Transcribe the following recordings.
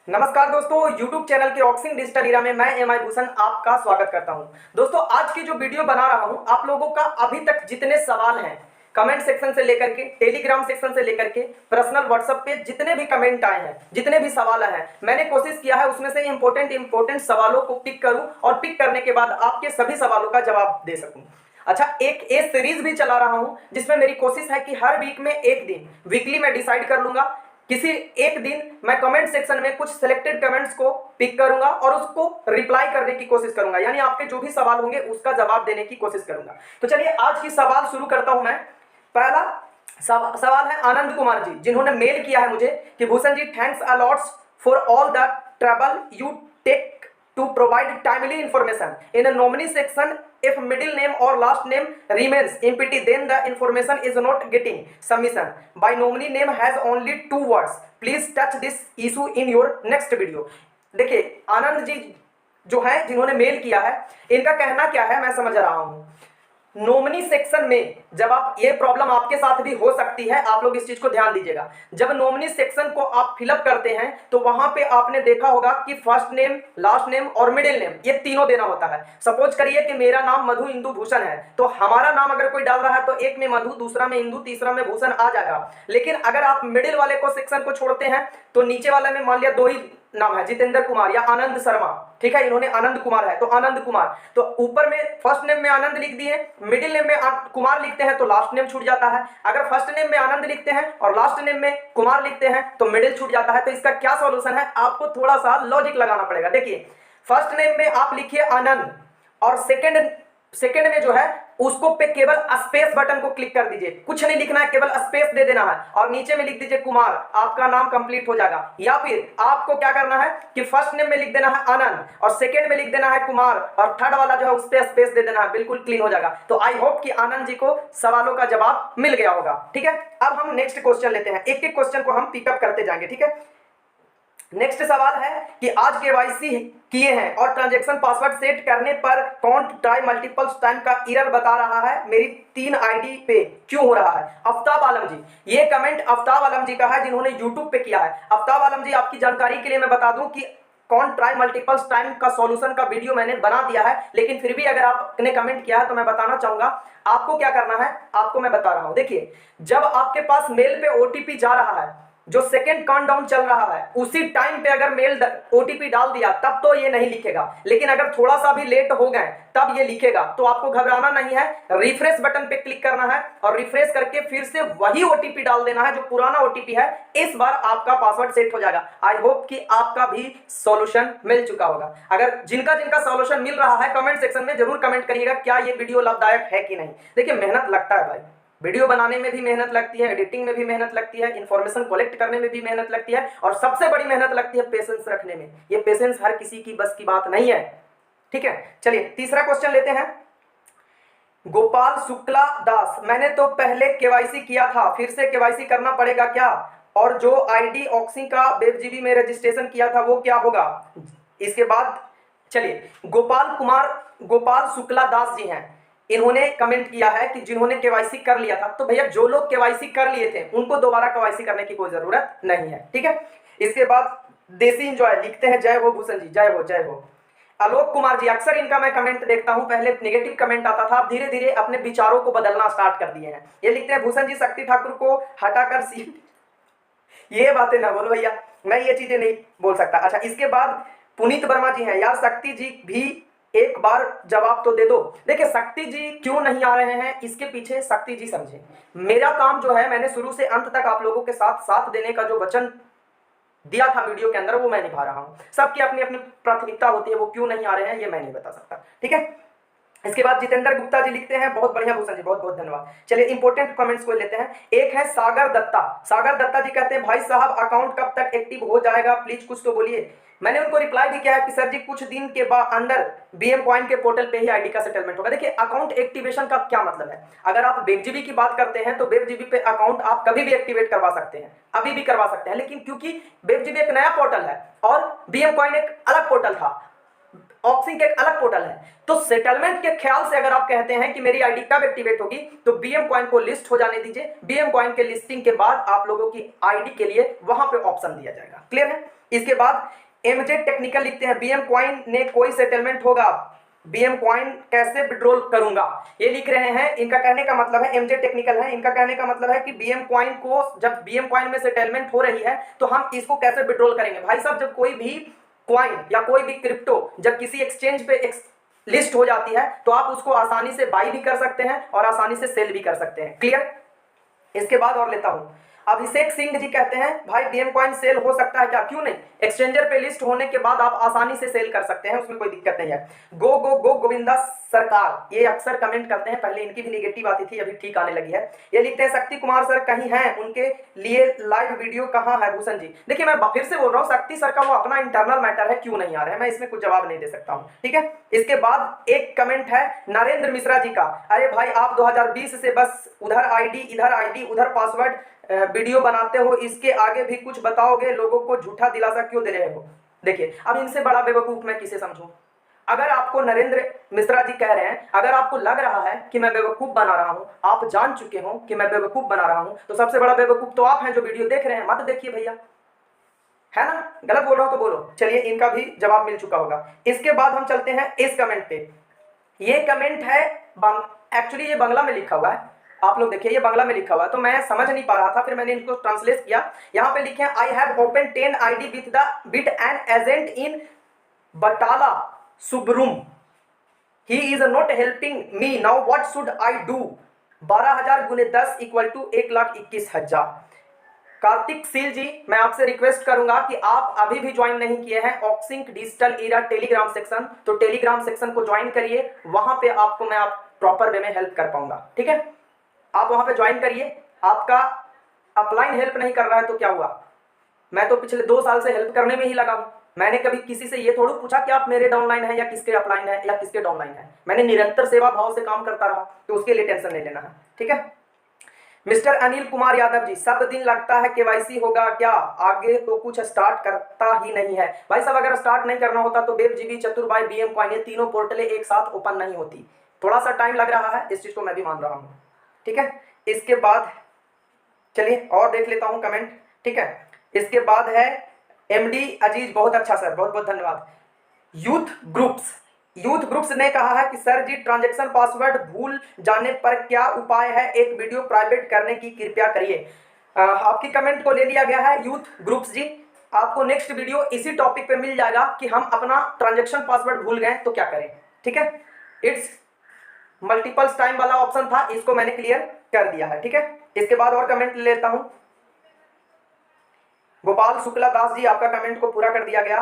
नमस्कार दोस्तों, YouTube channel के ऑक्सिंग डिजिटल इरा में मैं एमआई भूषण आपका स्वागत करता हूं। दोस्तों, आज की जो वीडियो बना रहा हूं, आप लोगों का अभी तक जितने सवाल हैं कमेंट सेक्शन से लेकर के, टेलीग्राम सेक्शन से लेकर के, पर्सनल व्हाट्सएप पे जितने भी कमेंट आए हैं, जितने भी सवाल हैं, मैंने कोशिश किया है उसमें से इंपॉर्टेंट सवालों को पिक करूं और पिक करने के बाद आपके सभी सवालों का जवाब दे सकूं। अच्छा, एक सीरीज भी चला रहा हूं जिसमें मेरी कोशिश है कि हर वीक में एक दिन, वीकली मैं डिसाइड कर लूंगा, किसी एक दिन मैं कमेंट सेक्शन में कुछ सिलेक्टेड कमेंट्स को पिक करूंगा और उसको रिप्लाई करने की कोशिश करूंगा, यानी आपके जो भी सवाल होंगे उसका जवाब देने की कोशिश करूंगा। तो चलिए आज की सवाल शुरू करता हूं मैं। पहला सवाल है आनंद कुमार जी, जिन्होंने मेल किया है मुझे कि Bhushan ji, thanks a lots for all the trouble you take to provide timely information in a nominee section. If middle name or last name remains empty, then the information is not getting submission. By nominee name has only 2 words. Please touch this issue in your next video. देखिए, आनंद जी जो है, जिन्होंने mail किया है, इनका कहना क्या है मैं समझ रहा हूं। नॉमिनी सेक्शन में जब आप, ये प्रॉब्लम आपके साथ भी हो सकती है, आप लोग इस चीज को ध्यान दीजिएगा। जब नॉमिनी सेक्शन को आप फिलअप करते हैं तो वहां पे आपने देखा होगा कि फर्स्ट नेम, लास्ट नेम और मिडिल नेम, ये तीनों देना होता है। सपोज करिए कि मेरा नाम मधु इंदु भूषण है, तो हमारा नाम अगर कोई डाल रहा है तो एक में मधु, दूसरा में इंदु, तीसरा में भूषण आ जाएगा। लेकिन अगर आप मिडिल वाले को सेक्शन को छोड़ते हैं तो नीचे वाले में मान लिया 2 ही नाम है, जितेंद्र कुमार या आनंद शर्मा, ठीक है, इन्होंने आनंद कुमार है तो आनंद कुमार, तो ऊपर में फर्स्ट नेम में आनंद लिख दिए, मिडिल नेम में कुमार लिखते हैं तो लास्ट नेम छूट जाता है। अगर फर्स्ट नेम में आनंद लिखते हैं और लास्ट नेम में कुमार लिखते हैं तो मिडिल छूट जाता है। तो इसका क्या सॉल्यूशन है, आपको थोड़ा सा लॉजिक लगाना पड़ेगा। देखिए, फर्स्ट नेम में आप लिखिए आनंद और सेकंड में जो है उसको पे केवल स्पेस बटन को क्लिक कर दीजिए, कुछ नहीं लिखना है, केवल स्पेस दे देना है और नीचे में लिख दीजिए कुमार, आपका नाम कंप्लीट हो जाएगा। या फिर आपको क्या करना है कि फर्स्ट नेम में लिख देना है आनंद और सेकंड में लिख देना है कुमार और थर्ड वाला जो है उस पे स्पेस दे देना है, बिल्कुल क्लीन हो जाएगा। तो आई होप कि आनंद जी को सवालों का जवाब मिल गया होगा। ठीक है, अब हम नेक्स्ट क्वेश्चन लेते हैं, एक एक क्वेश्चन को हम पिकअप करते जाएंगे। ठीक है, नेक्स्ट सवाल है कि आज केवाईसी किए हैं और ट्रांजैक्शन पासवर्ड सेट करने पर काउंट ट्राई मल्टीपल टाइम का एरर बता रहा है, मेरी 3 आईडी पे क्यों हो रहा है। आफ्ताब आलम जी, ये कमेंट आफ्ताब आलम जी का है जिन्होंने यूट्यूब पे किया है। आफ्ताब आलम जी, आपकी जानकारी के लिए मैं बता दूं कि काउंट ट्राई मल्टीपल टाइम का सॉल्यूशन का वीडियो मैंने बना दिया है, लेकिन फिर भी अगर आपने कमेंट किया है तो मैं बताना चाहूंगा आपको क्या करना है, आपको मैं बता रहा हूं। देखिए, जब आपके पास मेल पे ओटीपी जा रहा है, जो सेकंड काउंटडाउन चल रहा है, उसी टाइम पे अगर मेल ओटीपी डाल दिया तब तो ये नहीं लिखेगा, लेकिन अगर थोड़ा सा भी लेट हो गए तब ये लिखेगा। तो आपको घबराना नहीं है, रिफ्रेश बटन पे क्लिक करना है और रिफ्रेश करके फिर से वही ओटीपी डाल देना है जो पुराना ओटीपी है। इस बार आपका पासवर्ड सेट हो जाएगा। आई होप कि आपका भी सॉल्यूशन मिल चुका होगा। अगर जिनका जिनका सॉल्यूशन मिल रहा है कमेंट सेक्शन में जरूर कमेंट करिएगा, क्या ये वीडियो लाभदायक है कि नहीं। देखिए, मेहनत लगता है भाई, वीडियो बनाने में भी मेहनत लगती है, एडिटिंग में भी मेहनत लगती है, इंफॉर्मेशन कलेक्ट करने में भी मेहनत लगती है और सबसे बड़ी मेहनत लगती है पेशेंस रखने में। ये पेशेंस हर किसी की बस की बात नहीं है। ठीक है, चलिए तीसरा क्वेश्चन लेते हैं। गोपाल शुक्ला दास, मैंने तो पहले केवाईसी किया था, फिर से केवाईसी करना पड़ेगा क्या? और जो आईडी ऑक्सी का वेबजीबी में रजिस्ट्रेशन किया था वो क्या होगा? इसके बाद चलिए, गोपाल शुक्ला दास जी हैं, इन्होंने कमेंट किया है कि जिन्होंने केवाईसी कर लिया था। तो भैया, जो लोग केवाईसी कर लिए थे उनको दोबारा केवाईसी करने की कोई जरूरत नहीं है। ठीक है, इसके बाद देसी एंजॉय लिखते हैं, जय हो भूषण जी, जय हो जय हो। आलोक कुमार जी, अक्सर इनका मैं कमेंट देखता हूं, पहले नेगेटिव कमेंट आता था, धीरे धीरे अपने विचारों को बदलना स्टार्ट कर दिए हैं। ये लिखते हैं, भूषण जी शक्ति ठाकुर को हटाकर सीट, ये बातें ना बोलो भैया, मैं ये चीजें नहीं बोल सकता। अच्छा, इसके बाद पुनीत वर्मा जी हैं, यार शक्ति जी भी एक बार जवाब तो दे दो। देखिए, शक्ति जी क्यों नहीं आ रहे हैं, इसके पीछे शक्ति जी समझे। मेरा काम जो है, मैंने शुरू से अंत तक आप लोगों के साथ साथ देने का जो वचन दिया था वीडियो के अंदर, वो मैं निभा रहा हूं। सबकी अपनी अपनी प्राथमिकता होती है, वो क्यों नहीं आ रहे हैं ये मैं नहीं बता सकता। ठीक है, इसके बाद जितेंद्र गुप्ता जी लिखते हैं, बहुत बढ़िया भूषण जी, बहुत बहुत धन्यवाद। चलिए इंपॉर्टेंट कमेंट्स को लेते हैं। एक है सागर दत्ता जी कहते हैं, भाई साहब अकाउंट कब तक एक्टिव हो जाएगा, प्लीज कुछ तो बोलिए। मैंने उनको रिप्लाई भी किया है कि सर जी कुछ दिन के बाद अंदर बीएम कॉइन के पोर्टल पे ही आईडी का सेटलमेंट होगा। देखिए, अकाउंट एक्टिवेशन का क्या मतलब है, अगर आप वेबजीबी की बात करते हैं तो वेबजीबी पे अकाउंट आप कभी भी एक्टिवेट करवा सकते हैं, अभी भी करवा सकते हैं, लेकिन क्योंकि वेबजीबी एक नया पोर्टल है और बीएम कॉइन एक अलग पोर्टल था, ऑक्सिंग एक अलग पोर्टल है, तो सेटलमेंट के ख्याल से अगर आप कहते हैं कि मेरी आईडी कब एक्टिवेट होगी, तो बीएम कॉइन को लिस्ट हो जाने दीजिए। बीएम कॉइन के लिस्टिंग के बाद आप लोगों की आईडी के लिए वहां पे ऑप्शन दिया जाएगा। क्लियर है? इसके बाद एमजे टेक्निकल लिखते हैं बीएम कॉइन ने कोई सेटलमेंट होगा, बीएम कॉइन कैसे विड्रॉल करूंगा, ये लिख रहे हैं। इनका कहने का मतलब है, एमजे टेक्निकल है, इनका कहने का मतलब है कि बीएम कॉइन को जब बीएम कॉइन में सेटलमेंट हो रही है तो हम इसको कैसे विड्रॉल करेंगे। भाई साहब, जब कोई भी कॉइन या कोई भी क्रिप्टो जब किसी एक्सचेंज पे लिस्ट हो जाती है तो आप उसको आसानी से बाई भी कर सकते हैं और आसानी से सेल भी कर सकते हैं। क्लियर। इसके बाद और लेता हूं, अभिषेक सिंह जी कहते हैं भाई बीएम कॉइन सेल हो सकता है क्या? क्यों नहीं, एक्सचेंजर पे लिस्ट होने के बाद आप आसानी से सेल कर सकते हैं, उसमें कोई दिक्कत नहीं है। गो गो गो गोविंदा सरकार, ये अक्सर कमेंट करते हैं, पहले इनकी भी नेगेटिव आती थी, अभी ठीक आने लगी है। ये लिखते हैं शक्ति कुमार सर कहीं हैं, उनके लिए लाइव वीडियो कहाँ है भूषण जी? देखिए मैं फिर से बोल रहा हूँ, शक्ति सर का वो अपना इंटरनल मैटर है, क्यों नहीं आ रहे हैं, मैं इसमें कुछ जवाब नहीं दे सकता हूँ। ठीक है। इसके बाद एक कमेंट है नरेंद्र मिश्रा जी का, अरे भाई आप 2020 से बस उधर आईडी उधर पासवर्ड वीडियो बनाते हो, इसके आगे भी कुछ बताओगे, लोगों को झूठा दिलासा क्यों दे रहे हो? देखिए अब इनसे बड़ा बेवकूफ मैं किसे समझूं? अगर आपको नरेंद्र मिश्रा जी कह रहे हैं, अगर आपको लग रहा है कि मैं बेवकूफ बना रहा हूं, आप जान चुके हो कि मैं बेवकूफ बना रहा हूं, तो सबसे बड़ा बेवकूफ तो आप हैं जो वीडियो देख रहे हैं। मत देखिए भैया, है ना? गलत बोल रहा हूं तो बोलो। चलिए इनका भी जवाब मिल चुका होगा। इसके बाद हम चलते हैं इस कमेंट पे। ये कमेंट है एक्चुअली ये बांग्ला में लिखा हुआ है, आप लोग देखिए ये बांग्ला में लिखा हुआ है, तो मैं समझ नहीं पा रहा था, फिर मैंने इनको ट्रांसलेट किया। यहाँ पे लिखे I have open 10 ID with an agent in Batala सुब्रुम, he is not helping me, now what should I do? 12,000 गुने 10 इक्वल टू 1,21,000। कार्तिक सील जी, मैं आपसे रिक्वेस्ट करूंगा कि आप अभी भी ज्वाइन नहीं किए हैं ऑक्सिंक डिजिटल ईरा टेलीग्राम सेक्शन, तो टेलीग्राम सेक्शन को ज्वाइन करिए, वहां पे आपको मैं आप प्रॉपर वे में हेल्प कर पाऊंगा। ठीक है, आप वहां पे ज्वाइन करिए। आपका अपलाइन हेल्प नहीं कर रहा है तो क्या हुआ? मैं तो पिछले 2 साल से हेल्प करने में ही लगा हूं। मैंने कभी किसी से ये थोड़ा पूछा कि आप मेरे डाउनलाइन है या किसके अपलाइन है या किसके डाउनलाइन है। मैंने निरंतर सेवा भाव से काम करता रहा, तो उसके लिए टेंशन नहीं लेना है। ठीक है। मिस्टर अनिल कुमार यादव जी, सब दिन लगता है केवाईसी होगा क्या? आगे तो कुछ स्टार्ट करता ही नहीं है। भाई साहब अगर स्टार्ट नहीं करना होता तो वेब जीबी, चतुर बीएम कॉइन, ये तीनों पोर्टलें एक साथ ओपन नहीं होती। थोड़ा सा टाइम लग रहा है, इस चीज को मैं भी मान रहा हूँ। ठीक है। इसके बाद चलिए और देख लेता हूं कमेंट। ठीक है। इसके बाद है एमडी अजीज, बहुत अच्छा सर, बहुत बहुत धन्यवाद। यूथ ग्रुप्स ने कहा है कि सर जी ट्रांजैक्शन पासवर्ड भूल जाने पर क्या उपाय है, एक वीडियो प्राइवेट करने की कृपया करिए। आपकी कमेंट को ले लिया गया है यूथ ग्रुप्स जी। आपको नेक्स्ट वीडियो इसी टॉपिक पे मिल जाएगा कि हम अपना ट्रांजैक्शन पासवर्ड भूल गए तो क्या करें। ठीक है। इट्स मल्टीपल्स टाइम वाला ऑप्शन था, इसको मैंने क्लियर कर दिया है। ठीक है। इसके बाद और कमेंट लेता हूं। गोपाल शुक्ला दास जी, आपका कमेंट को पूरा कर दिया गया।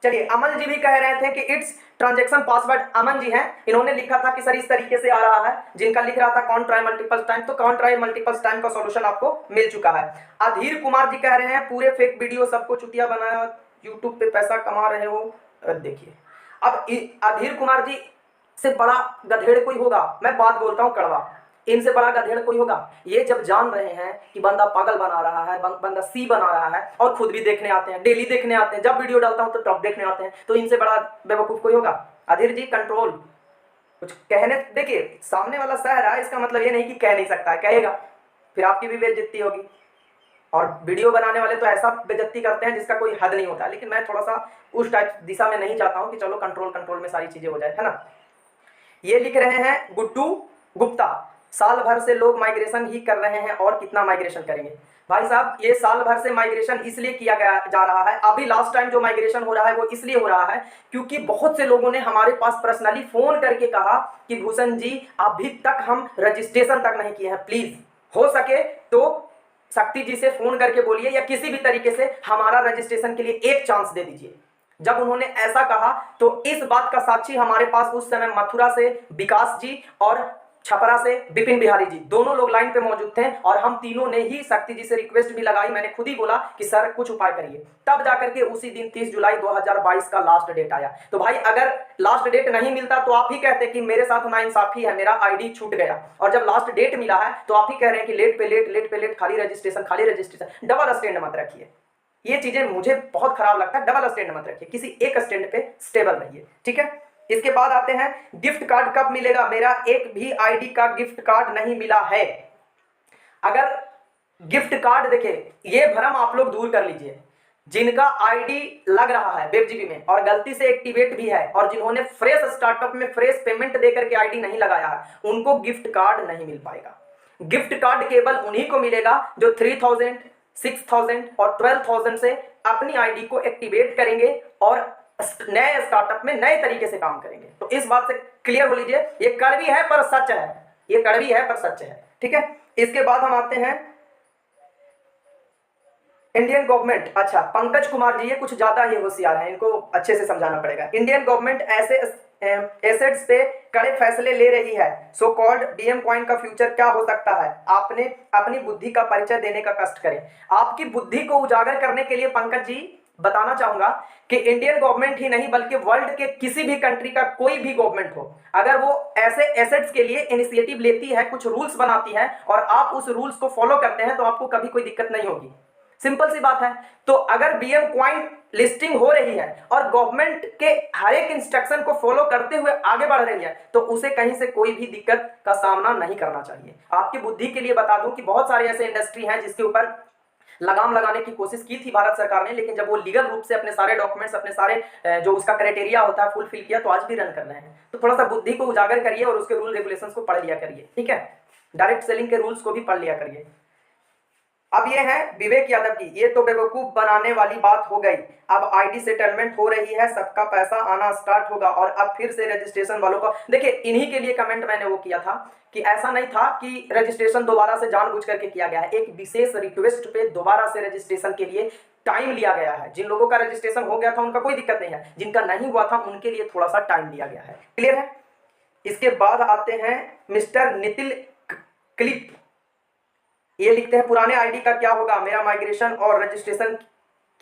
चलिए अमन जी भी कह रहे थे कि it's transaction password, Aman ji हैं, इन्होंने लिखा था कि सर इस तरीके से आ रहा है, जिनका लिख रहा था कौन ट्राई मल्टीपल टाइम, तो कौन ट्राई मल्टीपल टाइम का सॉल्यूशन आपको मिल चुका है। अधीर कुमार जी कह रहे हैं पूरे फेक वीडियो सबको चुतिया बनाया, यूट्यूब पे पैसा कमा रहे हो। देखिए अब अधीर कुमार जी से बड़ा गधेड़ कोई होगा, मैं बात बोलता हूं कड़वा, इनसे बड़ा गधेड़ कोई होगा? ये जब जान रहे हैं कि बंदा पागल बना रहा है, बंदा सी बना रहा है, और खुद भी देखने आते हैं, डेली देखने आते हैं, जब वीडियो डालता हूं तो टॉप देखने आते हैं, तो इनसे बड़ा बेवकूफ कोई होगा? अधीर जी कंट्रोल, कुछ कहने, देखिए सामने वाला सह रहा है, इसका मतलब ये नहीं कि कह नहीं सकता है, कहेगा, फिर आपकी भी बेइज्जती होगी। और वीडियो बनाने वाले तो ऐसा बेइज्जती करते हैं जिसका कोई हद नहीं होता, लेकिन मैं थोड़ा सा उस टाइप दिशा में नहीं चाहता हूं कि चलो कंट्रोल में सारी चीजें हो जाए, है ना। ये लिख रहे हैं गुड्डू गुप्ता, साल भर से लोग माइग्रेशन ही कर रहे हैं और कितना माइग्रेशन करेंगे? भाई साहब ये साल भर से माइग्रेशन इसलिए किया गया जा रहा है, अभी लास्ट टाइम जो माइग्रेशन हो रहा है वो इसलिए हो रहा है क्योंकि बहुत से लोगों ने हमारे पास पर्सनली फोन करके कहा कि भूषण जी अभी तक हम रजिस्ट्रेशन तक नहीं किए हैं, प्लीज हो सके तो शक्ति जी से फोन करके बोलिए या किसी भी तरीके से हमारा रजिस्ट्रेशन के लिए एक चांस दे दीजिए। जब उन्होंने ऐसा कहा तो इस बात का साक्षी हमारे पास उस समय मथुरा से विकास जी और छपरा से विपिन बिहारी जी, दोनों लोग लाइन पे मौजूद थे, और हम तीनों ने ही शक्ति जी से रिक्वेस्ट भी लगाई। मैंने खुद ही बोला कि सर कुछ उपाय करिए, तब जाकर के उसी दिन 30 जुलाई 2022 का लास्ट डेट आया। तो भाई अगर लास्ट डेट नहीं मिलता तो आप ही कहते कि मेरे साथ नाइंसाफी है, मेरा आईडी छूट गया, और जब लास्ट डेट मिला है तो आप ही कह रहे हैं कि लेट पे लेट, खाली रजिस्ट्रेशन। डबल स्टैंड मत रखिए, ये चीजें मुझे बहुत खराब लगता है। डबल स्टैंड मत रखिए, किसी एक स्टैंड पे स्टेबल रहिए। ठीक है। इसके बाद आते हैं गिफ्ट कार्ड कब मिलेगा? मेरा एक भी आईडी का गिफ्ट कार्ड नहीं मिला है। अगर गिफ्ट कार्ड, देखिए ये भ्रम आप लोग दूर कर लीजिए, जिनका आईडी लग रहा है वेबजीबी में और गलती से एक्टिवेट भी है और जिन्होंने फ्रेश स्टार्टअप में फ्रेश पेमेंट देकर के आईडी नहीं लगाया है उनको गिफ्ट कार्ड नहीं मिल पाएगा। गिफ्ट कार्ड केवल उन्हीं को मिलेगा जो 3000, 6000 और 12000 से अपनी आईडी को एक्टिवेट करेंगे और नए स्टार्टअप में नए तरीके से काम करेंगे। तो इस बात से क्लियर हो लीजिए, ये कड़वी है पर सच है, ये कड़वी है पर सच है। ठीक है, इसके बाद हम आते हैं इंडियन गवर्नमेंट। अच्छा, पंकज कुमार जी ये कुछ ज्यादा ही होशियार हैं, इनको अच्छे से समझाना पड़ेगा। इंडियन गवर्नमेंट ऐसे एसेट्स पे कड़े फैसले ले रही है, सो कॉल्ड बीएम कॉइन का फ्यूचर क्या हो सकता है? आपने अपनी बुद्धि का परिचय देने का कष्ट करें। आपकी बुद्धि को उजागर करने के लिए पंकज जी बताना चाहूंगा कि इंडियन गवर्नमेंट ही नहीं बल्कि वर्ल्ड के किसी भी कंट्री का कोई भी गवर्नमेंट हो, अगर वो ऐसे एसेट्स के लिए इनिशिएटिव लेती है, कुछ रूल्स बनाती है और आप उस रूल्स को फॉलो करते हैं तो आपको कभी कोई दिक्कत नहीं होगी। सिंपल सी बात है। तो अगर बीएम कॉइन लिस्टिंग हो रही है और गवर्नमेंट के हर एक इंस्ट्रक्शन को फॉलो करते हुए आगे बढ़ रही है तो उसे कहीं से कोई भी दिक्कत का सामना नहीं करना चाहिए। आपकी बुद्धि के लिए बता दूं कि बहुत सारे ऐसे इंडस्ट्री हैं जिसके ऊपर लगाम लगाने की कोशिश की थी भारत सरकार ने, लेकिन जब वो लीगल रूप से अपने सारे डॉक्यूमेंट्स, अपने सारे जो उसका क्राइटेरिया होता है फुलफिल किया तो आज भी रन कर रहे हैं। तो थोड़ा सा बुद्धि को उजागर करिए और उसके रूल रेगुलेशंस को पढ़ लिया करिए। ठीक है, डायरेक्ट सेलिंग के रूल्स को भी पढ़ लिया करिए। अब ये है विवेक यादव की, ये तो बेवकूफ बनाने वाली बात हो गई। अब आईडी सेटलमेंट हो रही है, सबका पैसा आना स्टार्ट होगा और अब फिर से रजिस्ट्रेशन वालों का देखिए, इन्हीं के लिए कमेंट मैंने वो किया था कि ऐसा नहीं था कि रजिस्ट्रेशन दोबारा से जानबूझ करके किया गया है, एक विशेष रिक्वेस्ट पे दोबारा से रजिस्ट्रेशन के लिए टाइम लिया गया है। जिन लोगों का रजिस्ट्रेशन हो गया था उनका कोई दिक्कत नहीं है, जिनका नहीं हुआ था उनके लिए थोड़ा सा टाइम लिया गया है। क्लियर है? इसके बाद आते हैं मिस्टर नितिन क्लिप, ये लिखते हैं पुराने आईडी का क्या होगा? मेरा माइग्रेशन और रजिस्ट्रेशन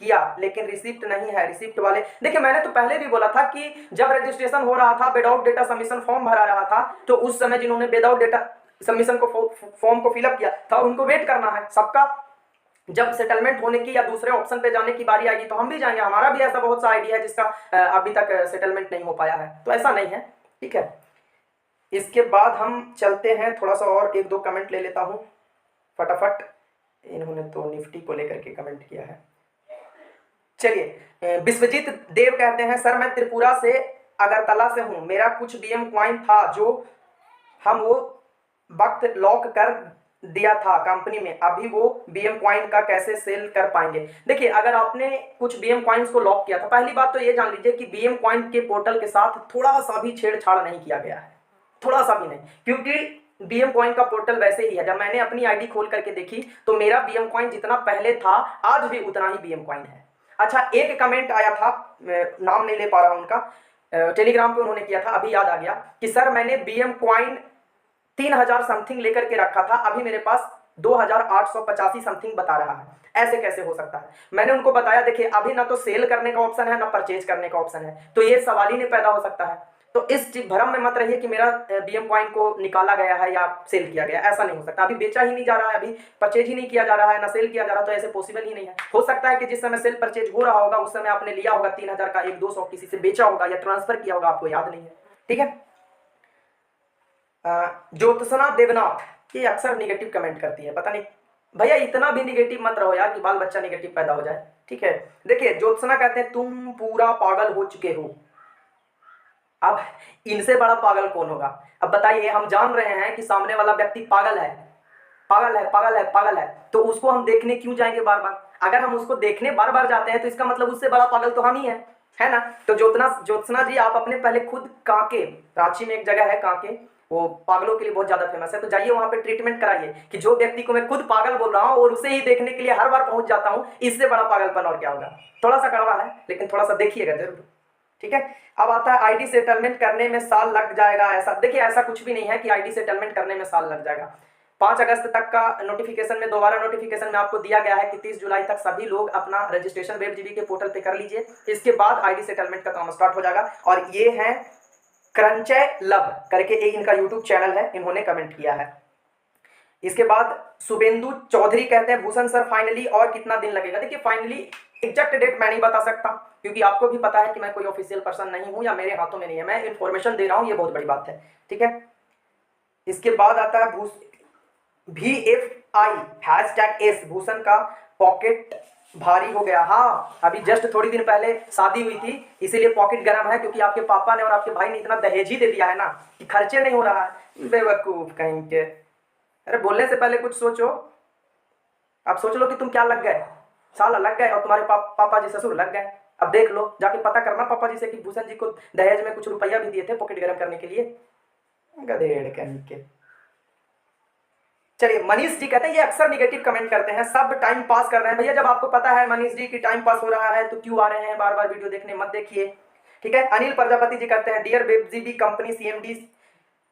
किया लेकिन रिसिप्ट नहीं है। रिसिप्ट वाले देखिए, मैंने तो पहले भी बोला था कि जब रजिस्ट्रेशन हो रहा था, विदाउट डेटा सबमिशन फॉर्म भरा रहा था, तो उस समय जिन्होंने विदाउट डेटा सबमिशन को फॉर्म को फिलअप किया था उनको वेट करना है। सबका जब सेटलमेंट होने की या दूसरे ऑप्शन पे जाने की बारी आएगी तो हम भी जाएंगे। हमारा भी ऐसा बहुत सा आईडी है जिसका अभी तक सेटलमेंट नहीं हो पाया है, तो ऐसा नहीं है। ठीक है, इसके बाद हम चलते हैं, थोड़ा सा और एक दो कमेंट ले लेता हूं फटाफट। इन्होंने तो निफ्टी को लेकर के कमेंट किया है। चलिए, विश्वजीत देव कहते हैं सर मैं त्रिपुरा से अगरतला से हूं, मेरा कुछ बीएम कॉइन था जो हम वो वक्त लॉक कर दिया था कंपनी में, अभी वो बीएम कॉइन का कैसे सेल कर पाएंगे? देखिए, अगर आपने कुछ बीएम कॉइन्स को लॉक किया था, पहली बात तो ये जान लीजिए कि बीएम कॉइन के पोर्टल के साथ थोड़ा सा भी छेड़छाड़ नहीं किया गया है, थोड़ा सा भी नहीं, क्योंकि बीएम कॉइन का पोर्टल वैसे ही है। जब मैंने अपनी आईडी खोल करके देखी तो मेरा बीएम कॉइन जितना पहले था आज भी उतना ही बीएम कॉइन है। अच्छा, एक कमेंट आया था, नाम नहीं ले पा रहा उनका, टेलीग्राम पे उन्होंने किया था, अभी याद आ गया कि सर मैंने बीएम कॉइन 3000 समथिंग लेकर के रखा था, अभी मेरे पास 2885 समथिंग बता रहा है, ऐसे कैसे हो सकता है? मैंने उनको बताया देखिए, अभी ना तो सेल करने का ऑप्शन है ना परचेज करने का ऑप्शन है, तो ये सवाल ही नहीं पैदा हो सकता है। तो इस भ्रम में मत रहिए कि मेरा बीएम कॉइन को निकाला गया है या सेल किया गया, ऐसा नहीं हो सकता। अभी बेचा ही नहीं जा रहा है, अभी परचेज ही नहीं किया जा रहा है, ना सेल किया जा रहा, तो ऐसे पॉसिबल ही नहीं है। हो सकता है कि जिस समय सेल परचेज हो रहा होगा उस समय आपने लिया होगा 3000 का 1-200 किसी से बेचा होगा या ट्रांसफर किया होगा, आपको याद नहीं है। ठीक है, ज्योत्सना देवनाथ ये अक्सर निगेटिव कमेंट करती है, पता नहीं भैया इतना भी निगेटिव मत रहो यार कि बाल बच्चा निगेटिव पैदा हो जाए। ठीक है, देखिए ज्योत्सना कहते हैं तुम पूरा पागल हो चुके हो। अब इनसे बड़ा पागल कौन होगा? अब बताइए, हम जान रहे हैं कि सामने वाला व्यक्ति पागल है, पागल है, पागल है, पागल है, तो उसको हम देखने क्यों जाएंगे बार बार? अगर हम उसको देखने बार बार जाते हैं तो इसका मतलब उससे बड़ा पागल तो हम ही है ना? तो ज्योत्सना जी आप अपने पहले खुद कांके, रांची में एक जगह है कांके, वो पागलों के लिए बहुत ज्यादा फेमस है, तो जाइए वहां पे ट्रीटमेंट कराइए कि जो व्यक्ति को मैं खुद पागल बोल रहा हूँ और उसे ही देखने के लिए हर बार पहुंच जाता हूँ, इससे बड़ा पागलपन और क्या होगा? थोड़ा सा कड़वा है लेकिन थोड़ा सा देखिएगा जरूर। ठीक है, अब आता है आईडी सेटलमेंट करने में साल लग जाएगा। ऐसा देखिए, ऐसा कुछ भी नहीं है कि आईडी सेटलमेंट करने में साल लग जाएगा। 5 अगस्त तक का नोटिफिकेशन में, दोबारा नोटिफिकेशन में आपको दिया गया है कि 30 जुलाई तक सभी लोग अपना रजिस्ट्रेशन वेबजीबी के पोर्टल पे कर लीजिए, इसके बाद आईडी सेटलमेंट का काम स्टार्ट हो जाएगा। और ये है क्रंचय लब करके एक इनका यूट्यूब चैनल है, इन्होंने कमेंट किया है। इसके बाद शुभेंदु चौधरी कहते हैं भूषण सर फाइनली और कितना दिन लगेगा? देखिए, फाइनली एग्जैक्ट डेट मैं नहीं बता सकता क्योंकि आपको भी पता है कि मैं कोई ऑफिशियल पर्सन नहीं हूं या मेरे हाथों में नहीं है, मैं इंफॉर्मेशन दे रहा हूं, ये बहुत बड़ी बात है। ठीक है, इसके बाद आता है VFI #S भूषण का पॉकेट भारी हो गया। हाँ, अभी जस्ट थोड़ी दिन पहले शादी हुई थी, इसीलिए पॉकेट गर्म है, क्योंकि आपके पापा ने और आपके भाई ने इतना दहेज ही दे दिया है ना कि खर्चे नहीं हो रहा है। बेवकूफ कहीं के। अरे बोलने से पहले कुछ सोचो। अब सोच लो कि तुम क्या लग गए, साला लग गए, और तुम्हारे पापा जी ससुर लग गए। अब देख लो, जाके पता करना पापा जी से कि भूषण जी को दहेज में कुछ रुपया भी दिए थे पॉकेट गर्म करने के लिए। गधेड़ कहीं के। चलिए, मनीष जी कहते हैं ये अक्सर निगेटिव कमेंट करते हैं, सब टाइम पास कर रहे हैं। भैया जब आपको पता है मनीष जी की टाइम पास हो रहा है तो क्यों आ रहे हैं बार बार वीडियो देखने, मत देखिए। ठीक है। अनिल प्रजापति जी कहते हैं डियर बेब जी B company CMD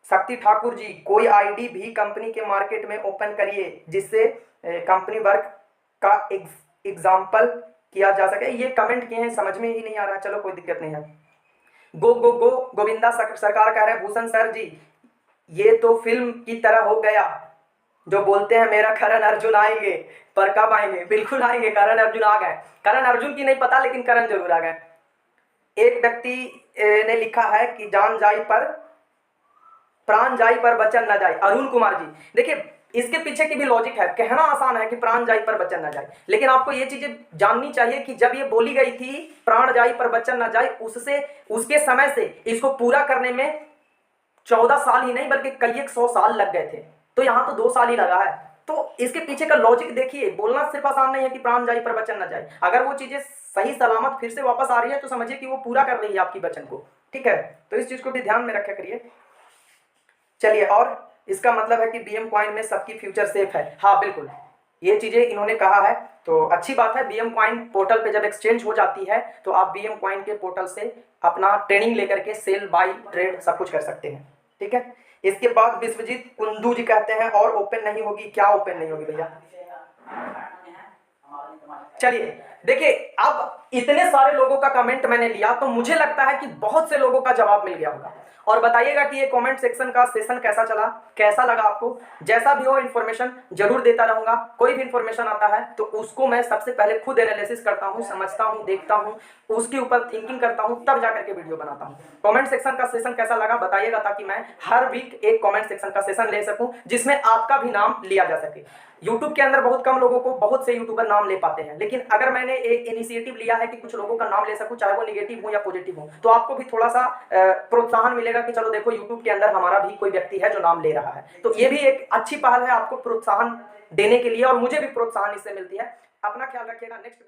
Shakti Thakur जी, कोई आईडी भी कंपनी के मार्केट में ओपन करिए जिससे कंपनी वर्क का एग्जाम्पल किया जा सके। ये कमेंट किए हैं, समझ में ही नहीं आ रहा है, चलो कोई दिक्कत नहीं है। गो गो गो गोविंदा सरकार कह रहे हैं भूषण सर जी ये तो फिल्म की तरह हो गया, जो बोलते हैं मेरा करण अर्जुन आएंगे, पर कब आएंगे? बिल्कुल आएंगे, करण अर्जुन आ गए। करण अर्जुन की नहीं पता, लेकिन करण जरूर आ गए। एक व्यक्ति ने लिखा है कि जान जाई पर प्राण जाई पर वचन न जाए, अरुण कुमार जी। देखिए, इसके पीछे की भी लॉजिक है। कहना आसान है कि प्राण जाई पर वचन न जाए, लेकिन आपको ये चीजें जाननी चाहिए कि जब ये बोली गई थी प्राण जाई पर वचन न जाए, उससे उसके समय से इसको पूरा करने में 14 साल ही नहीं बल्कि कई 100 साल लग गए थे। तो यहाँ तो 2 साल ही लगा है। तो इसके पीछे का लॉजिक देखिए। बोलना सिर्फ आसान नहीं है कि प्राण जाई पर वचन न जाए। अगर वो चीजें सही सलामत फिर से वापस आ रही है तो समझिए कि वो पूरा कर रही है आपकी वचन को। ठीक है, तो इस चीज को भी ध्यान में रखा करिए। चलिए, और इसका मतलब है कि बीएम कॉइन में सबकी फ्यूचर सेफ है। हाँ बिल्कुल, ये चीजें इन्होंने कहा है तो अच्छी बात है। बीएम कॉइन पोर्टल पे जब एक्सचेंज हो जाती है तो आप बीएम कॉइन के पोर्टल से अपना ट्रेनिंग लेकर के सेल बाई ट्रेड सब कुछ कर सकते हैं। ठीक है। इसके बाद विश्वजीत कुंदू जी कहते हैं और ओपन नहीं होगी क्या? ओपन नहीं होगी भैया। चलिए देखिए, अब इतने सारे लोगों का कमेंट मैंने लिया तो मुझे लगता है कि बहुत से लोगों का जवाब मिल गया होगा। और बताइएगा कि ये कमेंट सेक्शन का सेशन कैसा चला, कैसा लगा आपको। जैसा भी हो इन्फॉर्मेशन जरूर देता रहूंगा। कोई भी इन्फॉर्मेशन आता है तो उसको मैं सबसे पहले खुद एनालिसिस करता हूं, समझता हूं, देखता हूं, उसके ऊपर थिंकिंग करता हूं, तब जाकर के वीडियो बनाता हूं। कमेंट सेक्शन का सेशन कैसा लगा बताइएगा, ताकि मैं हर वीक एक कमेंट सेक्शन का सेशन ले सकूं जिसमें आपका भी नाम लिया जा सके। यूट्यूब के अंदर बहुत कम लोगों को बहुत से यूट्यूबर नाम ले पाते हैं, लेकिन अगर मैंने एक इनिशिएटिव लिया है कि कुछ लोगों का नाम ले सकूं, चाहे वो निगेटिव हो या पॉजिटिव हो, तो आपको भी थोड़ा सा प्रोत्साहन मिलेगा कि चलो देखो यूट्यूब के अंदर हमारा भी कोई व्यक्ति है जो नाम ले रहा है। तो ये भी एक अच्छी पहल है आपको प्रोत्साहन देने के लिए, और मुझे भी प्रोत्साहन इससे मिलती है। अपना ख्याल रखिएगा। नेक्स्ट